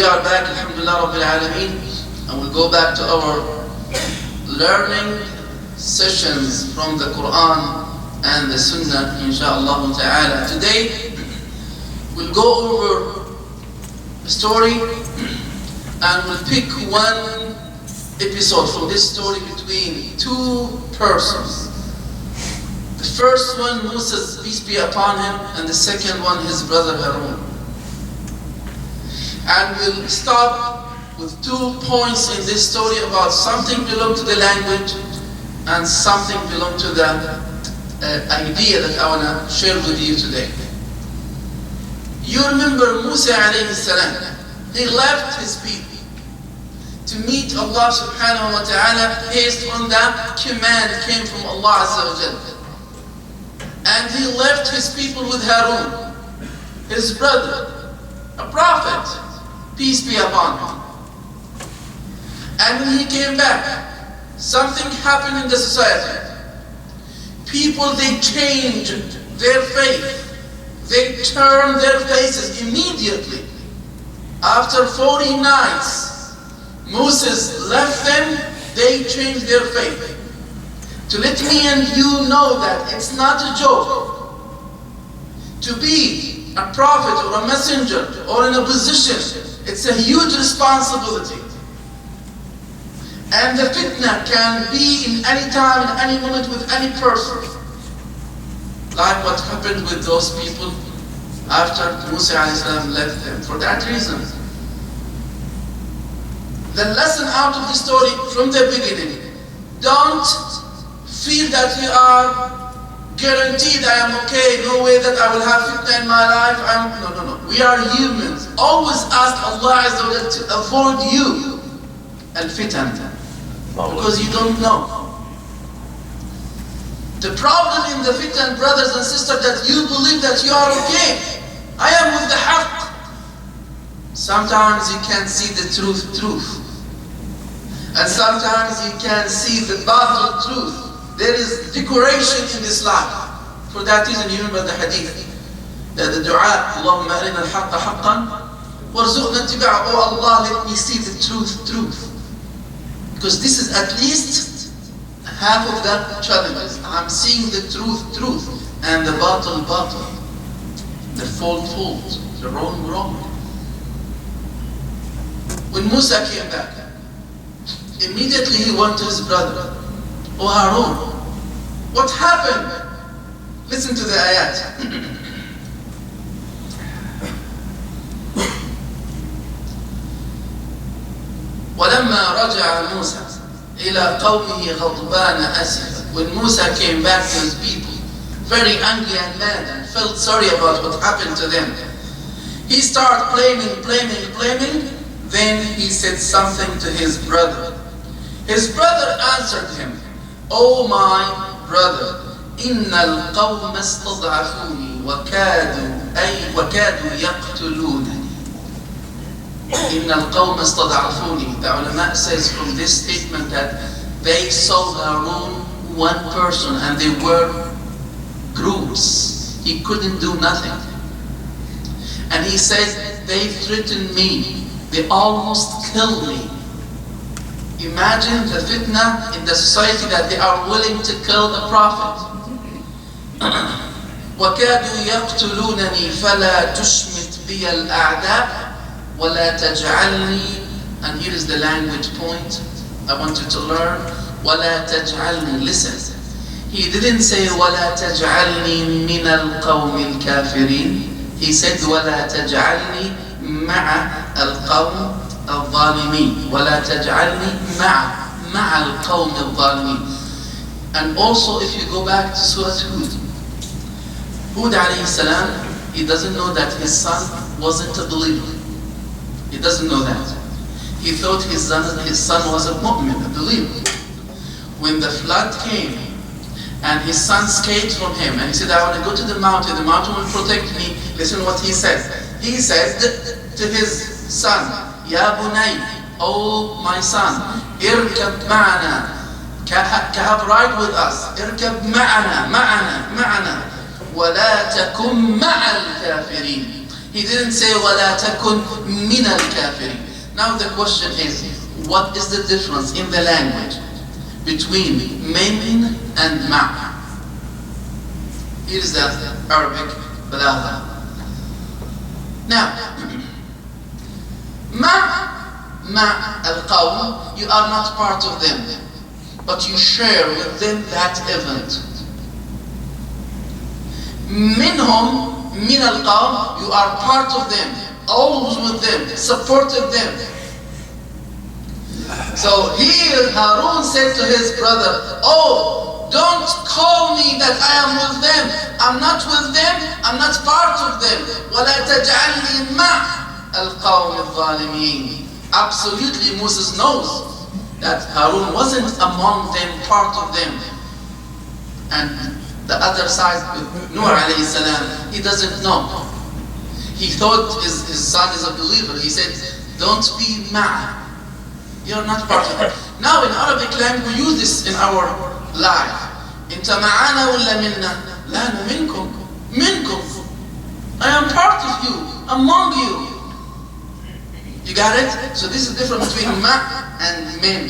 we are back, alhamdulillah rabbil alameen, and we'll go back to our learning sessions from the Quran and the Sunnah, inshaAllah ta'ala. Today, we'll go over a story and we'll pick one episode from this story between two persons. The first one, Moses, peace be upon him, and the second one, his brother Aron. And we'll start with 2 points in this story about something belong to the language and something belong to the idea that I want to share with you today. You remember Musa alayhi salam, he left his people to meet Allah subhanahu wa ta'ala based on that command came from Allah azza wa jalla. And he left his people with Harun, his brother, a prophet, peace be upon him. And when he came back, something happened in the society. People, they changed their faith. They turned their faces immediately. After 40 nights, Moses left them, they changed their faith. To let me and you know that it's not a joke. To be a prophet or a messenger or in a position, it's a huge responsibility. And the fitna can be in any time, in any moment, with any person. Like what happened with those people after Musa ﷺ left them. For that reason, the lesson out of the story from the beginning, don't feel that you are guaranteed I am okay, no way that I will have fitna in my life. No. We are humans. Always ask Allah Azza wa Jalla to avoid you al-fitan, because you don't know. The problem in the fitan, brothers and sisters, that you believe that you are okay. I am with the haqq. Sometimes you can't see the truth. And sometimes you can't see the batil truth. There is decoration in this life. For that reason, you remember the hadith, the dua, Allahumma arina al-haqqa haqqan warzuqna ittiba'ah. Oh Allah, let me see the truth. Because this is at least half of that challenges. I'm seeing the truth, and the batil, the fault, the wrong. When Musa came back, immediately he went to his brother, Oh Aron, what happened? Listen to the ayat. وَلَمَّا رَجَعَ مُوسَى إِلَىٰ قَوْمِهِ غَضْبَانَ أَسِفًا. When Musa came back to his people, very angry and mad, and felt sorry about what happened to them, he started blaming. Then he said something to his brother. His brother answered him, Oh my brother, إِنَّ الْقَوْمَ اسْتَضْعَفُونِي وَكَادُوا يَقْتُلُونَنِي. إِنَّ الْقَوْمَ اسْتَضْعَفُونِي. The ulama says from this statement that they saw Harun one person and they were groups. He couldn't do nothing. And he said, they threatened me. They almost killed me. Imagine the fitna in the society that they are willing to kill the prophet. وَكَادُوا يَقْتُلُونَنِي فَلَا تُشْمِتْ بِيَ الْأَعْدَاءِ وَلَا تَجْعَلْنِي. And here is the language point I want you to learn. وَلَا تَجْعَلْنِي. Listen. He didn't say وَلَا تَجْعَلْنِي مِنَ الْقَوْمِ الْكَافِرِينَ. He said وَلَا تَجْعَلْنِي مَعَ الْقَوْمِ الظالمين. ولا تجعلني مع القوم الظالمين. And also, if you go back to Surah Hud alayhi salam, he doesn't know that his son wasn't a believer. He doesn't know that. He thought his son was a mu'min, a believer. When the flood came and his son escaped from him and he said, I want to go to the mountain will protect me. Listen what he said. He said to his son, Ya bunay, oh my son, irkab ma'ana, have ride with us, irkab ma'ana, wa la takum ma'al kafirin. He didn't say وَلَا تَكُنْ مِنَ الْكَافِرِينَ. Now the question is, what is the difference in the language between min and ma'? Here's the Arabic balagha. Now, ma' al-qawm, you are not part of them, but you share with them that event. Minhum, min al-qawm, you are part of them, always with them, supported them. So here Harun said to his brother, oh, don't call me that I am with them. I'm not with them, I'm not part of them. وَلَا تَجْعَلْنِي مَعَ الْقَوْمِ الظَّالِمِينَ. Absolutely, Moses knows that Harun wasn't among them, part of them. And the other side with Noah alayhi salam, he doesn't know. He thought his son is a believer. He said, don't be ma'. You're not part of it. Now in Arabic language, we use this in our life. إِنْتَ مَعَانَا وَلَّا مِنَّا لَا مِنْكُمْ مِنْكُمْ. I am part of you, among you. You got it? So this is the difference between ma' and min.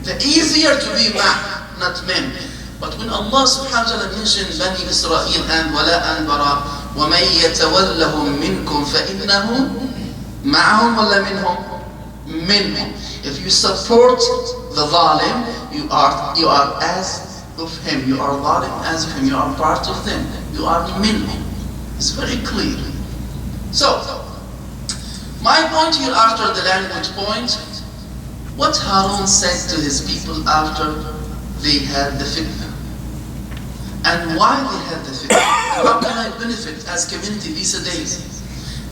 The easier to be ma', not min. But when Allah subhanahu wa ta'ala mentioned Bani Israel and wala and bara, وَمَنْ يَتَوَلَّهُمْ مِنْكُمْ فَإِنَّهُ مَعَهُمْ وَلَا مِنْهُمْ minhum. If you support the zalim, you are as of him. You are zalim as of him. You are part of them. You are minhum. It's very clear. So, my point here after the language point, what Harun said to his people after they had the fitna. And why they had the fitna. How can I benefit as community these days?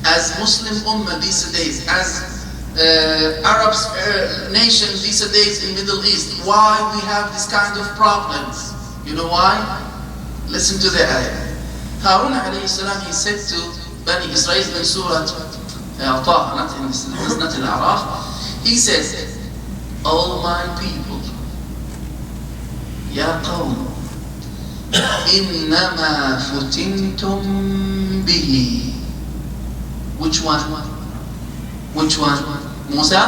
As Muslim Ummah these days? As Arabs nation these days in Middle East? Why we have this kind of problems? You know why? Listen to the ayah. Harun alayhi salam, he said to Bani Israel in Surah Taha, not in this, not in Araf. He says, "O my people, Ya qawm, innama futintum bihi." Which one? Which one? Musa?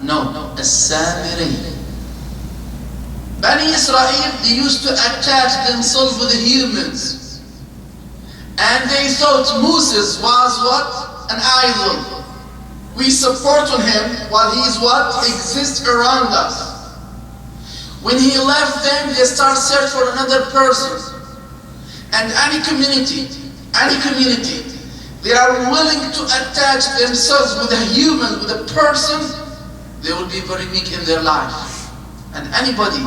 No, As-Samiri. Bani Israel, they used to attach themselves with the humans. And they thought Moses was what? An idol. We support on him while he is what? Exists around us. When he left them, they start search for another person. And any community, they are willing to attach themselves with a human, with a person, they will be very weak in their life. And anybody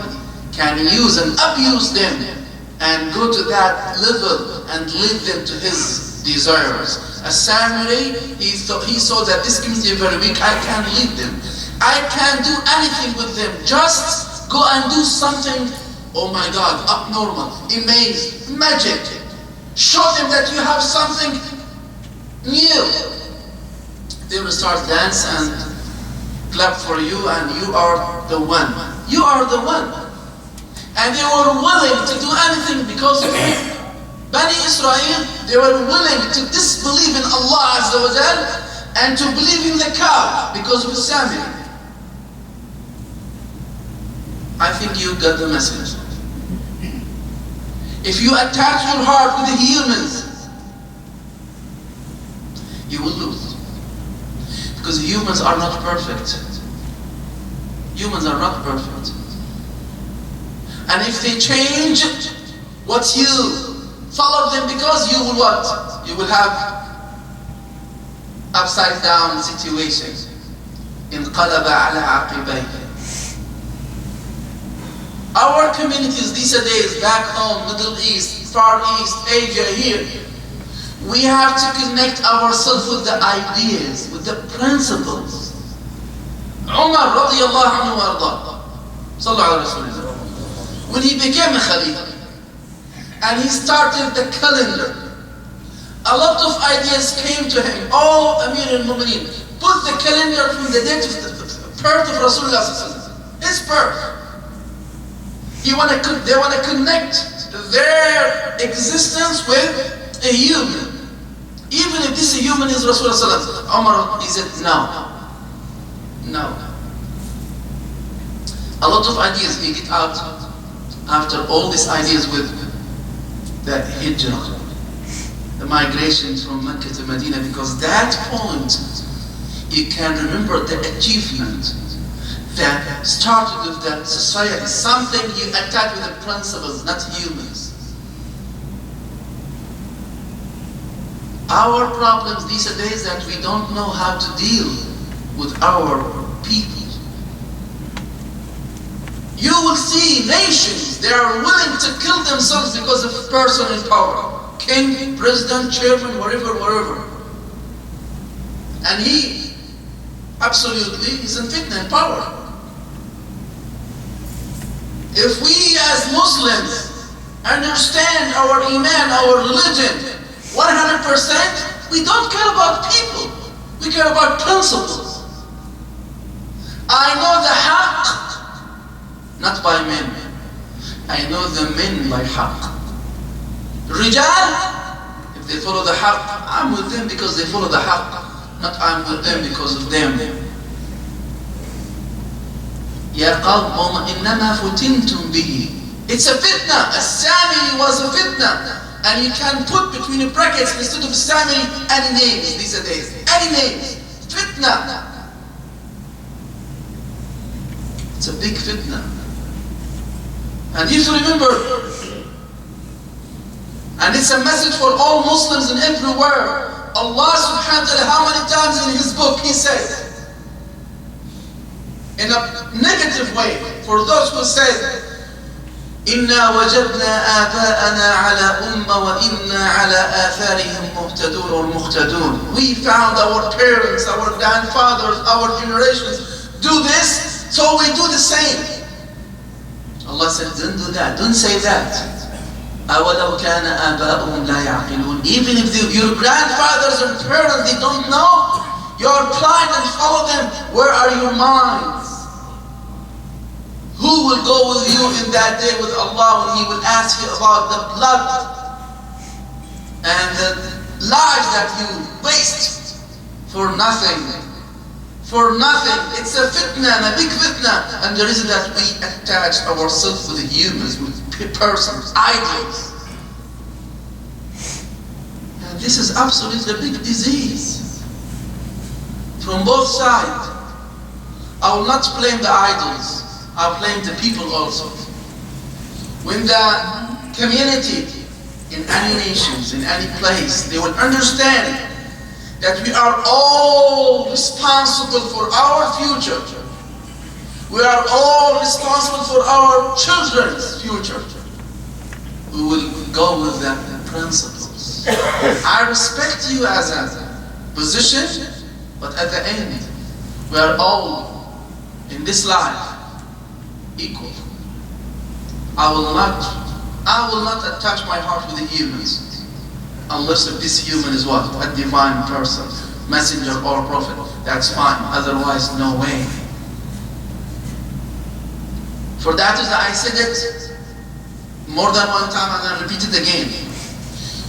can use and abuse them and go to that level and lead them to his desires. A Samurai, he saw that this community is very weak, I can't lead them. I can't do anything with them. Just go and do something, oh my God, abnormal, amazing, magic. Show them that you have something new. They will start dance and clap for you, and you are the one. You are the one. And they were willing to do anything because of you. Bani Israel, they were willing to disbelieve in Allah Azza wa Jal and to believe in the cow because of Samuel. I think you got the message. If you attach your heart with the humans, you will lose. Because humans are not perfect. Humans are not perfect. And if they change what you follow them, because you will what? You will have upside down situations. انقلب على عقبيه. Our communities these days, back home, Middle East, Far East, Asia, here, we have to connect ourselves with the ideas, with the principles. Umar radiallahu anhu wa arda, sallallahu alayhi wa sallam, when he became a Khalifa, and he started the calendar, a lot of ideas came to him. Oh, Amir al-Mu'mineen, put the calendar from the date of the birth of Rasulullah, his birth. They want to connect their existence with a human. Even if this human is Rasulullah, Umar, he said, no. No. A lot of ideas we get out after all these ideas with the hijrah, the migration from Mecca to Medina, because that point you can remember the achievement that started with the society, something you attack with the principles, not humans. Our problems these days that we don't know how to deal with our people. You will see nations, they are willing to kill themselves because of a person in power. King, president, chairman, whatever. And he absolutely is in fitna in power. If we as Muslims understand our iman, our religion, 100%, we don't care about people. We care about principles. I know the haqq, not by men. I know the men by haqq. Rijal, if they follow the haqq, I'm with them because they follow the haqq, not I'm with them because of them. يا قوم إنما فتنتم به. It's a fitna. A Sami was a fitna. And you can put between the brackets instead of Sami any names these days. Any names. Fitna. It's a big fitna. And you should remember, and it's a message for all Muslims and everywhere. Allah subhanahu wa ta'ala, how many times in His book He said, in a negative way, for those who said, إِنَّا وَجَدْنَا آبَاءَنَا عَلَى أُمَّةٍ وَإِنَّا عَلَى آثَارِهِمْ مُهْتَدُونَ or مُهْتَدُونَ. We found our parents, our grandfathers, our generations do this, so we do the same. Allah said, don't do that, don't say that. أَوَلَوْ كَانَ آبَاؤُهُمْ لَا يَعْقِلُونَ. Even if your grandfathers and parents, they don't know, you're blind and follow them. Where are your minds? Who will go with you in that day with Allah when He will ask you about the blood and the lives that you waste for nothing? For nothing. It's a fitna, a big fitna. And the reason that we attach ourselves with humans, with persons, idols. And this is absolutely a big disease. From both sides. I will not blame the idols. I blame the people also. When the community in any nations, in any place, they will understand that we are all responsible for our future. We are all responsible for our children's future. We will go with the principles. I respect you as a position, but at the end, we are all in this life equal. I will not attach my heart with the humans unless if this human is what? A divine person, messenger or prophet. That's fine. Otherwise, no way. For that is I said it more than one time and I repeat it again.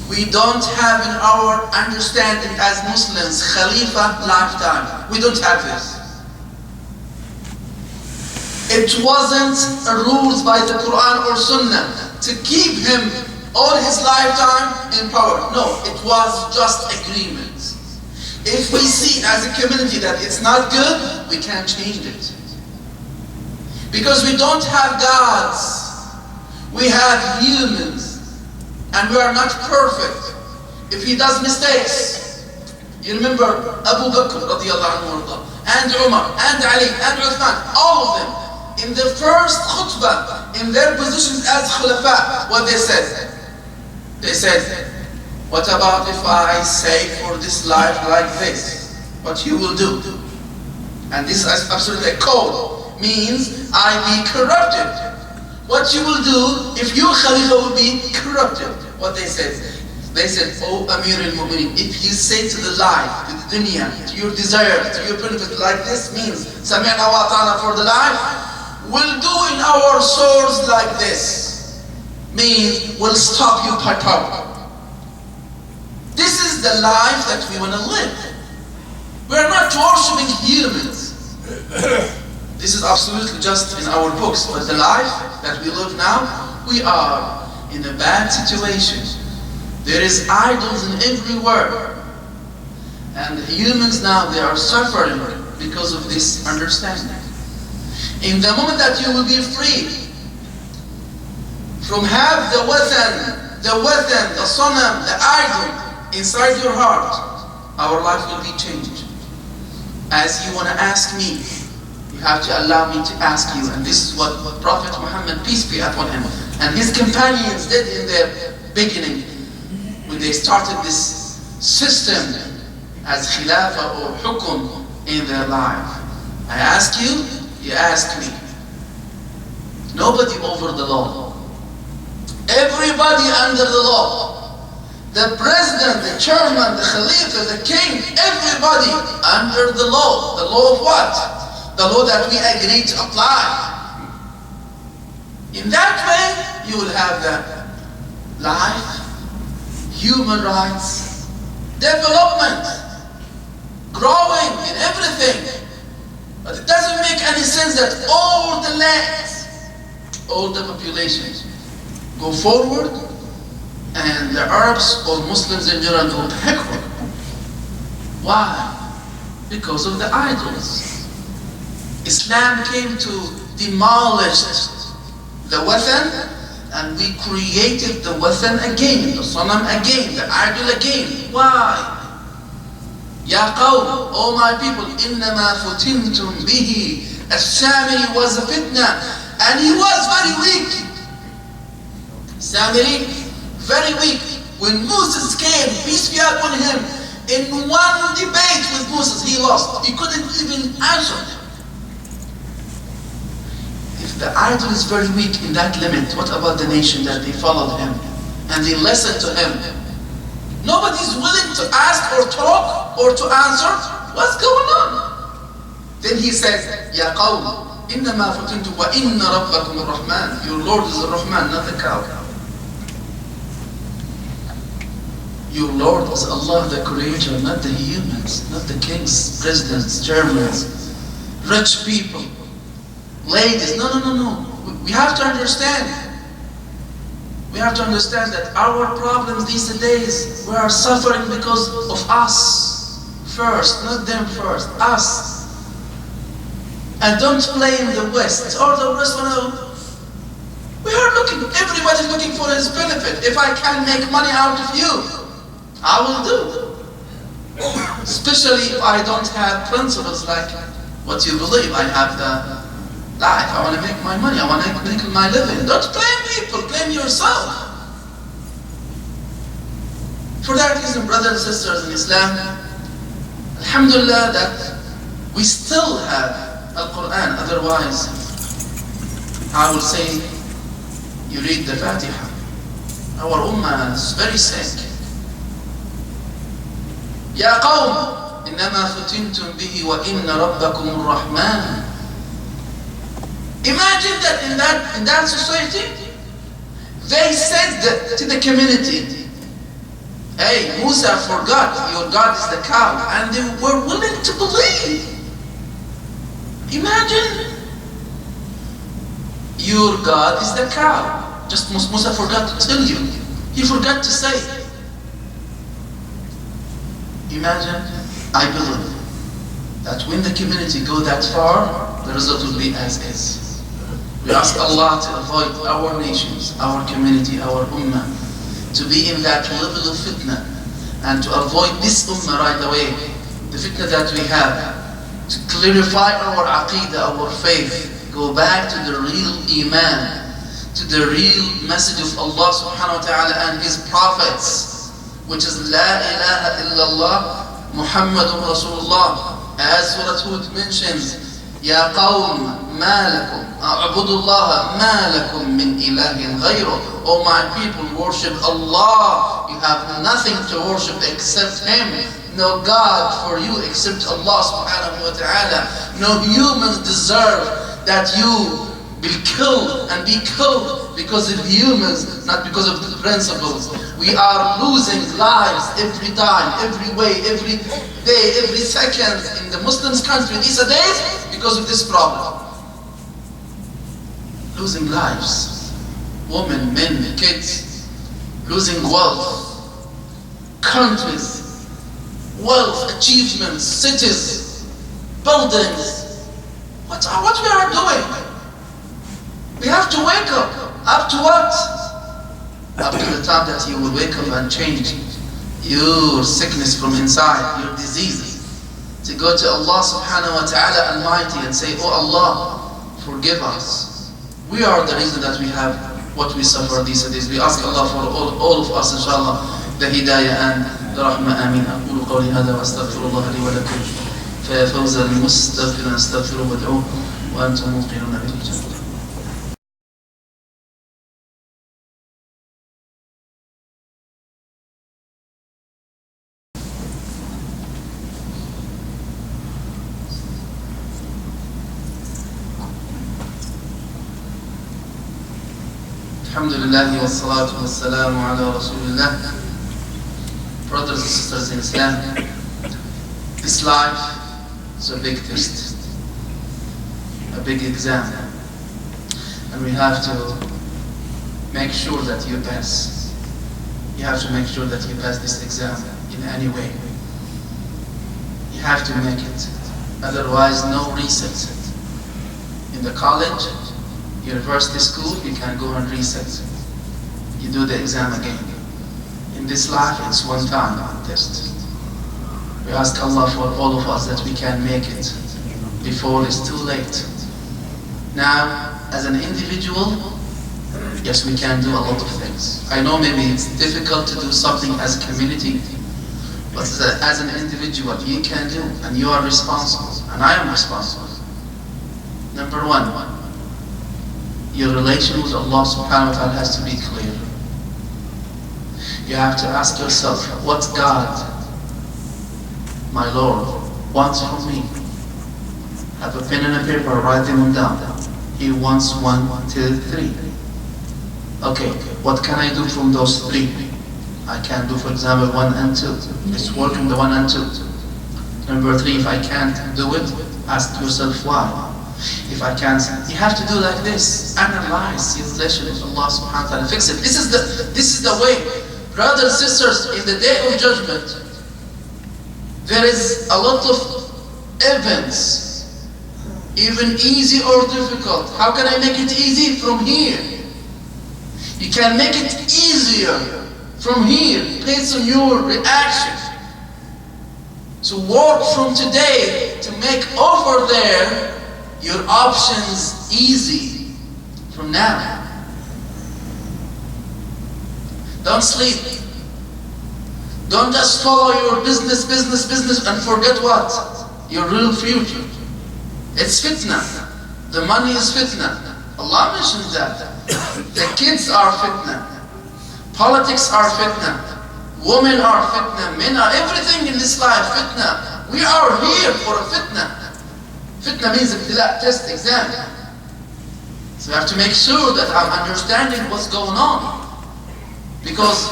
We don't have in our understanding as Muslims Khalifa lifetime. We don't have this. It wasn't rules by the Quran or Sunnah to keep him all his lifetime in power. No, it was just agreements. If we see as a community that it's not good, we can't change it. Because we don't have gods. We have humans. And we are not perfect. If he does mistakes, you remember Abu Bakr radiallahu anhu, and Umar, and Ali, and Uthman, all of them. In the first khutbah, in their positions as khulafa, what they said? They said, what about if I say for this life like this? What you will do? And this is absolutely a code. Means I be corrupted. What you will do if your Khalifa will be corrupted? What they said? They said, oh Amir al-Mu'mineen, if you say to the life, to the dunya, to your desire, to your benefit like this means, Sami'na wa ta'ana for the life, we'll do in our swords like this. Means we'll stop you by power. This is is the life that we want to live. We are not worshiping humans. This is absolutely just in our books, but the life that we live now, we are in a bad situation. There is idols in everywhere. And the humans now, they are suffering because of this understanding. In the moment that you will be free from have the wathan, the sonam, the idol inside your heart, our life will be changed. As you want to ask me, you have to allow me to ask you. And this is what Prophet Muhammad, peace be upon him, and his companions did in their beginning when they started this system as khilafah or hukum in their life. I ask you, you ask me. Nobody over the law. Everybody under the law. The president, the chairman, the khalifa, the king, everybody under the law. The law of what? The law that we agree to apply. In that way, you will have the life, human rights, development, growing in everything. But it doesn't make any sense that all the lands, all the populations go forward and the Arabs or Muslims in general go backward. Why? Because of the idols. Islam came to demolish the wathan, and we created the wathan again, the sanam again, the idol again. Why? Ya qawm, O my people, innama futintum bihi. As-Samiri was a fitna, and he was very weak. Samiri, very weak. When Moses came, peace be upon him, in one debate with Moses, he lost. He couldn't even answer him. If the idol is very weak in that limit, what about the nation that they followed him and they listened to him? Nobody is willing to ask or talk or to answer what's going on. Then he says, Ya qawm, innama futintum wa inna rabbakum ar-Rahman. Your Lord is ar-Rahman, not the cow. Your Lord is Allah, the Creator, not the humans, not the kings, presidents, chairmans, rich people, ladies. No. We have to understand. We have to understand that our problems these days, we are suffering because of us first, not them first, us. And don't blame the West or the West. We are looking, everybody's looking for his benefit. If I can make money out of you, I will do. Especially if I don't have principles like what you believe. I have the life. I want to make my money. I want to make my living. Don't blame people. Blame yourself. For that reason, brothers and sisters in Islam, alhamdulillah that we still have Al-Quran. Otherwise, I will say, you read the Fatiha. Our ummah is very sick. Ya qawm, innama futintum bihi wa inna rabbakum ar-Rahman. Imagine that in that society, they said to the community, hey, Musa forgot your God is the cow, and they were willing to believe. Imagine your God is the cow. Just Musa forgot to tell you. He forgot to say. Imagine, I believe that when the community go that far, the result will be as is. We ask Allah to avoid our nations, our community, our ummah, to be in that level of fitna, and to avoid this ummah right away, the fitna that we have, to clarify our aqidah, our faith, go back to the real iman, to the real message of Allah subhanahu wa ta'ala and His prophets, which is La ilaha illallah Muhammadun Rasulullah. As Surah Hud mentions, Ya qawm ma lakum a'budullaha ma lakum min ilahin ghayruh. O my people, worship Allah. You have nothing to worship except Him. No God for you except Allah subhanahu wa ta'ala. No humans deserve that you will kill and be killed because of humans, not because of the principles. We are losing lives every time, every way, every day, every second in the Muslims country these days because of this problem. Losing lives, women, men, kids, losing wealth, countries, wealth, achievements, cities, buildings. What we are doing? We have to wake up. Up to what? Up to the time that you will wake up and change your sickness from inside, your diseases. To go to Allah subhanahu wa ta'ala Almighty and say, oh Allah, forgive us. We are the reason that we have what we suffer these days. We ask Allah for all of us, inshallah, the hidayah and the rahmah. Ameen. أقول قولي هذا وأستغفر الله لي ولكم. فيا فوز المستغفرين استغفروا وادعوه وأنتم موقنون بالإجابة. Alhamdulillah wassalatu wassalamu ala Rasulillah. Brothers and sisters in Islam, this life is a big test, a big exam, and we have to make sure that you pass. You have to make sure that you pass this exam in any way. You have to make it, otherwise no reset. In the college, university school, you can go and reset. You do the exam again. In this life, it's one time test. We ask Allah for all of us that we can make it before it's too late. Now, as an individual, yes, we can do a lot of things. I know maybe it's difficult to do something as a community, but as an individual, you can do, and you are responsible, and I am responsible. Number one, your relation with Allah subhanahu wa ta'ala has to be clear. You have to ask yourself, what God, my Lord, wants from me? Have a pen and a paper, write them down. He wants 1, 2, 3. Okay, what can I do from those 3? I can do, for example, 1 and 2. Let's work on the 1 and 2. Number 3, if I can't do it, ask yourself why. If I can't, you have to do like this. Analyze your relation with Allah subhanahu wa ta'ala. Fix it. This is the way. Brothers and sisters, in the day of judgment, there is a lot of events, even easy or difficult. How can I make it easy? From here. You can make it easier from here, based on your reaction. So work from today to make over there your options easy from now. Don't sleep. Don't just follow your business and forget what? Your real future. It's fitna. The money is fitna. Allah mentions that. The kids are fitna. Politics are fitna. Women are fitna. Men are everything in this life fitna. We are here for a fitna. Fitna means ibtila, test, exam. So we have to make sure that I'm understanding what's going on. Because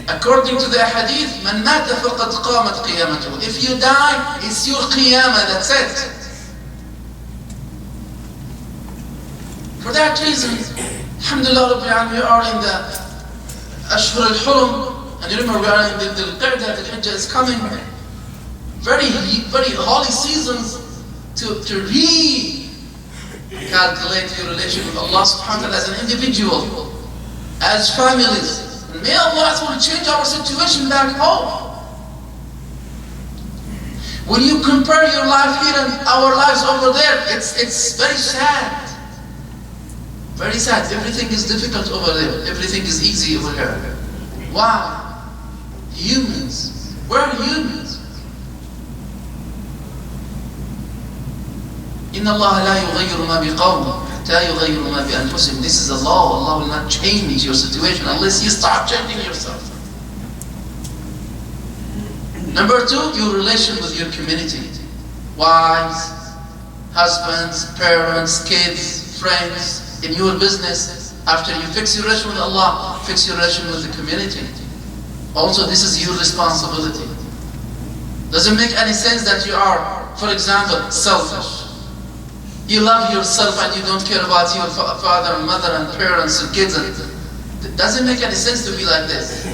according to the hadith, Man mata faqad qamat qiyamatuhu. If you die, it's your qiyamah, that's it. For that reason, alhamdulillah Rabbil Alamin, we are in the Ashhur al-Hurum, and you remember we are in the Qa'dah, the Hijjah is coming. Very holy seasons to recalculate your relation with Allah subhanahu wa ta'ala as an individual, as families. And may Allah will change our situation back home. When you compare your life here and our lives over there, it's very sad. Very sad. Everything is difficult over there. Everything is easy over here. Why? Humans. We're humans. إِنَّ اللَّهَ لَا يُغَيِّرُ مَا بِقَوْمٍ حَتَّى يُغَيِّرُ مَا بِأَنفُسِهِمْ. This is a law. Allah will not change your situation unless you start changing yourself. Number 2, your relation with your community. Wives, husbands, parents, kids, friends, in your business. After you fix your relation with Allah, fix your relation with the community. Also, this is your responsibility. Doesn't make any sense that you are, for example, selfish. You love yourself and you don't care about your father and mother and parents and kids. It doesn't make any sense to be like this.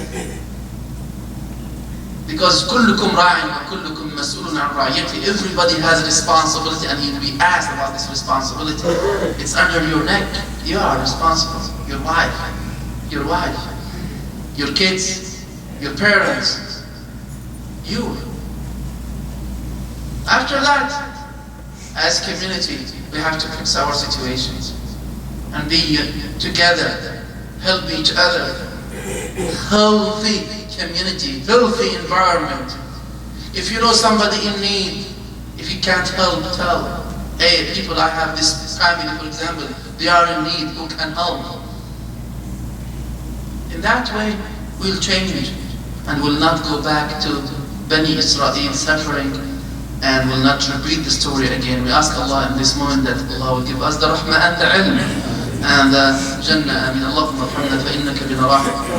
Because كلكم راع وكلكم مسؤول عن رعيته. Everybody has a responsibility and he will be asked about this responsibility. It's under your neck. You are responsible. Your wife, your kids, your parents, you. After that, as community, we have to fix our situations and be together, help each other. Healthy community, healthy environment. If you know somebody in need, if you can't help, tell. Hey, people, I have this family, for example, they are in need, who can help? In that way, we'll change and will not go back to Bani Israel suffering and will not repeat the story again. We ask Allah in this moment that Allah will give us the rahmah and the ilm and the Jannah. Amin. Allahumma rahmna fa innaka bina rahim.